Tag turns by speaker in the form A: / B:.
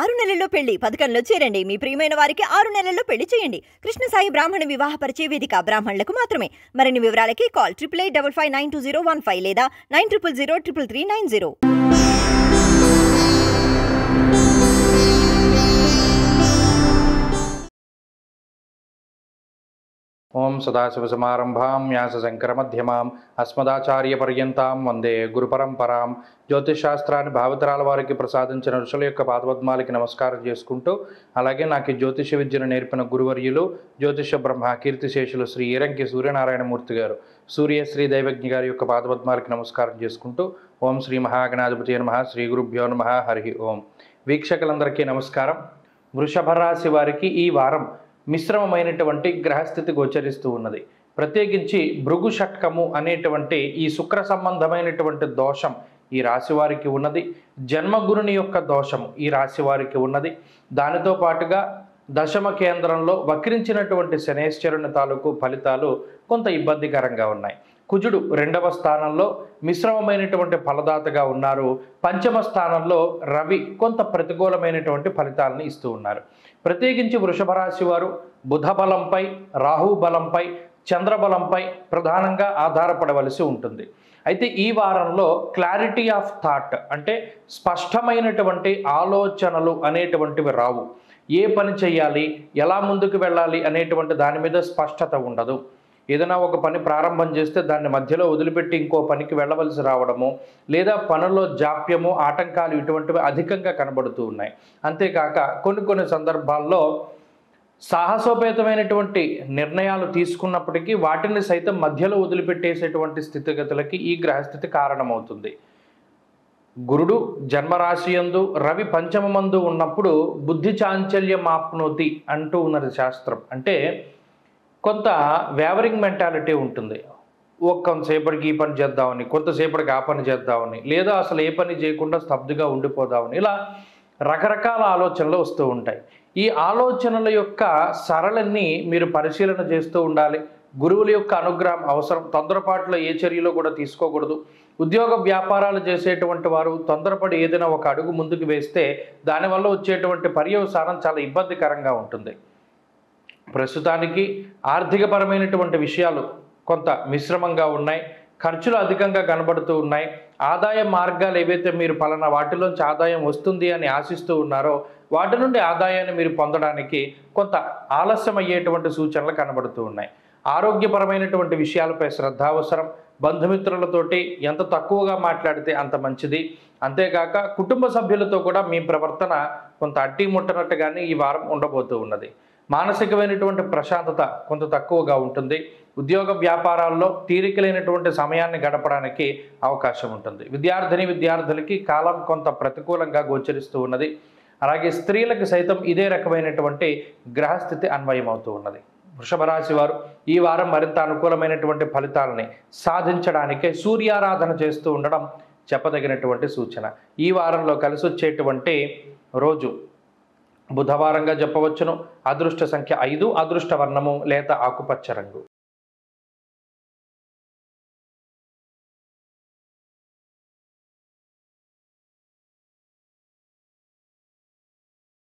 A: 6 నెలల్లో పెళ్లి పథకంలో చేరండి. మీ ప్రియమైన వారికి 6 నెలల్లో పెళ్లి చేయండి. కృష్ణ సాయి బ్రాహ్మణ వివాహ పరిచయ వేదిక బ్రాహ్మణులకు మాత్రమే. మరిన్ని వివరాలకి కాల్ 8855592015 లేదా 9000333990.
B: ఓం సదాశివసమారంభాం వ్యాసశంకరమధ్యమాం అస్మదాచార్యపర్యంతాం వందే గురుపరంపరాం. జ్యోతిషశాస్త్రాన్ని భావితరాల వారికి ప్రసాదించిన ఋషుల యొక్క పాదపద్మాలకి నమస్కారం చేసుకుంటూ, అలాగే నాకు ఈ జ్యోతిష విద్యను నేర్పిన గురువర్యులు జ్యోతిష బ్రహ్మ కీర్తిశేషులు శ్రీ ఈరంకి సూర్యనారాయణమూర్తి గారు, సూర్యశ్రీ దైవజ్ఞ గారి యొక్క పాదపద్మాలకి నమస్కారం చేసుకుంటూ, ఓం శ్రీ మహాగణాధిపతి నమః, శ్రీ గురుభ్యో నమః, హరి ఓం. వీక్షకులందరికీ నమస్కారం. వృషభ రాశి వారికి ఈ వారం మిశ్రమమైనటువంటి గ్రహస్థితి గోచరిస్తూ ఉన్నది. ప్రత్యేకించి భృగు షట్కము అనేటువంటి ఈ శుక్ర సంబంధమైనటువంటి దోషం ఈ రాశి వారికి ఉన్నది. జన్మగురుని యొక్క దోషము ఈ రాశి వారికి ఉన్నది. దానితో పాటుగా దశమ కేంద్రంలో వక్రించినటువంటి శనేశ్వరుని తాలూకు ఫలితాలు కొంత ఇబ్బందికరంగా ఉన్నాయి. కుజుడు 2వ స్థానంలో మిశ్రమమైనటువంటి ఫలదాతగా ఉన్నారు. పంచమ స్థానంలో రవి కొంత ప్రతికూలమైనటువంటి ఫలితాలను ఇస్తూ ఉన్నారు. ప్రత్యేకించి వృషభ రాశి వారు బుధ బలంపై, రాహు బలంపై, చంద్రబలంపై ప్రధానంగా ఆధారపడవలసి ఉంటుంది. అయితే ఈ వారంలో క్లారిటీ ఆఫ్ థాట్ అంటే స్పష్టమైనటువంటి ఆలోచనలు అనేటువంటివి రావు. ఏ పని చేయాలి, ఎలా ముందుకు వెళ్ళాలి అనేటువంటి దాని మీద స్పష్టత ఉండదు. ఏదైనా ఒక పని ప్రారంభం చేస్తే దాన్ని మధ్యలో వదిలిపెట్టి ఇంకో పనికి వెళ్ళవలసి రావడము, లేదా పనుల్లో జాప్యము, ఆటంకాలు ఇటువంటివి అధికంగా కనబడుతూ ఉన్నాయి. అంతేకాక కొన్ని సందర్భాల్లో సాహసోపేతమైనటువంటి నిర్ణయాలు తీసుకున్నప్పటికీ వాటిని సైతం మధ్యలో వదిలిపెట్టేసేటువంటి స్థితిగతులకి ఈ గ్రహస్థితి కారణమవుతుంది. గురుడు జన్మరాశియందు, రవి పంచమమందు ఉన్నప్పుడు బుద్ధి చాంచల్యమాప్నోతి అంటూ ఉన్నది శాస్త్రం. అంటే కొంత వేవరింగ్ మెంటాలిటీ ఉంటుంది. కొంతసేపటికి ఈ పని చేద్దామని, కొంతసేపటికి ఆ పని చేద్దామని, లేదా అసలు ఏ పని చేయకుండా స్తబ్దుగా ఉండిపోదామని, ఇలా రకరకాల ఆలోచనలు వస్తూ ఉంటాయి. ఈ ఆలోచనల యొక్క సరళిని మీరు పరిశీలన చేస్తూ ఉండాలి. గురువుల యొక్క అనుగ్రహం అవసరం. తొందరపాటులో ఏ చర్యలో కూడా తీసుకోకూడదు. ఉద్యోగ వ్యాపారాలు చేసేటువంటి వారు తొందరపడి ఏదైనా ఒక అడుగు ముందుకు వేస్తే దానివల్ల వచ్చేటువంటి పర్యవసానం చాలా ఇబ్బందికరంగా ఉంటుంది. ప్రస్తుతానికి ఆర్థికపరమైనటువంటి విషయాలు కొంత మిశ్రమంగా ఉన్నాయి. ఖర్చులు అధికంగా కనబడుతూ ఉన్నాయి. ఆదాయ మార్గాలు ఏవైతే మీరు పలానా వాటిలోంచి ఆదాయం వస్తుంది అని ఆశిస్తూ ఉన్నారో వాటి నుండి ఆదాయాన్ని మీరు పొందడానికి కొంత ఆలస్యం అయ్యేటువంటి సూచనలు కనబడుతూ ఉన్నాయి. ఆరోగ్యపరమైనటువంటి విషయాలపై శ్రద్ధ అవసరం. బంధుమిత్రులతోటి ఎంత తక్కువగా మాట్లాడితే అంత మంచిది. అంతేకాక కుటుంబ సభ్యులతో కూడా మీ ప్రవర్తన కొంత అట్టి ముట్టనట్టుగానే ఈ వారం ఉండబోతూ ఉన్నది. మానసికమైనటువంటి ప్రశాంతత కొంత తక్కువగా ఉంటుంది. ఉద్యోగ వ్యాపారాల్లో తీరికలైనటువంటి సమయాన్ని గడపడానికి అవకాశం ఉంటుంది. విద్యార్థులకి కాలం కొంత ప్రతికూలంగా గోచరిస్తూ ఉన్నది. అలాగే స్త్రీలకు సైతం ఇదే రకమైనటువంటి గ్రహస్థితి అన్వయమవుతూ ఉన్నది. వృషభ రాశి వారు ఈ వారం మరింత అనుకూలమైనటువంటి ఫలితాలని సాధించడానికే సూర్యారాధన చేస్తూ ఉండడం చెప్పదగినటువంటి సూచన. ఈ వారంలో కలిసి వచ్చేటువంటి రోజు బుధవారంగా చెప్పవచ్చును. అదృష్ట సంఖ్య 5, అదృష్ట వర్ణము లేత ఆకుపచ్చ రంగు.